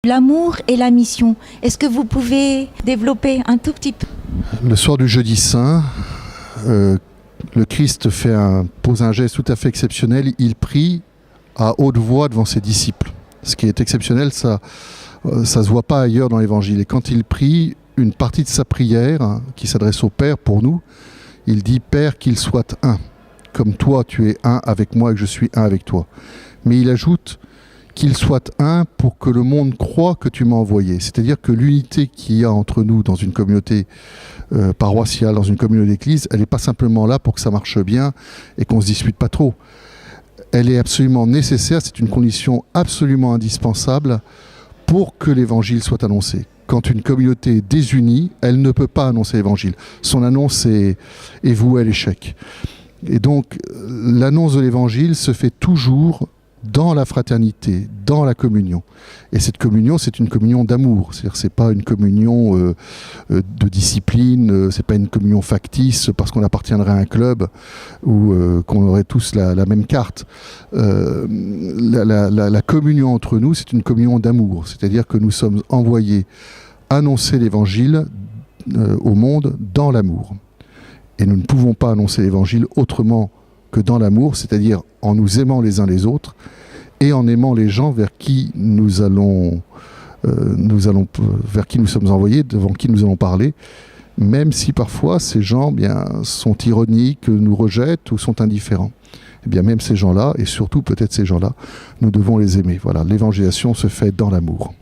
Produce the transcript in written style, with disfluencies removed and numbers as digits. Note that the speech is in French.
L'amour et la mission, est-ce que vous pouvez développer un tout petit peu? Le soir du jeudi saint, le Christ pose un geste tout à fait exceptionnel. Il prie à haute voix devant ses disciples. Ce qui est exceptionnel, ça se voit pas ailleurs dans l'Évangile. Et quand il prie, une partie de sa prière, qui s'adresse au Père pour nous, il dit « Père, qu'il soit un, comme toi tu es un avec moi et que je suis un avec toi ». Mais il ajoute qu'il soit un pour que le monde croie que tu m'as envoyé. C'est-à-dire que l'unité qu'il y a entre nous dans une communauté paroissiale, dans une communauté d'église, elle n'est pas simplement là pour que ça marche bien et qu'on ne se dispute pas trop. Elle est absolument nécessaire, c'est une condition absolument indispensable pour que l'évangile soit annoncé. Quand une communauté est désunie, elle ne peut pas annoncer l'évangile. Son annonce est vouée à l'échec. Et donc, l'annonce de l'évangile se fait toujours dans la fraternité, dans la communion. Et cette communion, c'est une communion d'amour. C'est-à-dire, c'est pas une communion de discipline, c'est pas une communion factice parce qu'on appartiendrait à un club ou qu'on aurait tous la même carte. La communion entre nous, c'est une communion d'amour. C'est-à-dire que nous sommes envoyés annoncer l'évangile au monde dans l'amour. Et nous ne pouvons pas annoncer l'évangile autrement que dans l'amour, c'est-à-dire en nous aimant les uns les autres et en aimant les gens vers qui nous sommes envoyés, devant qui nous allons parler, même si parfois ces gens sont ironiques, nous rejettent ou sont indifférents. Eh bien même ces gens-là, et surtout peut-être ces gens-là, nous devons les aimer. Voilà, l'évangélisation se fait dans l'amour.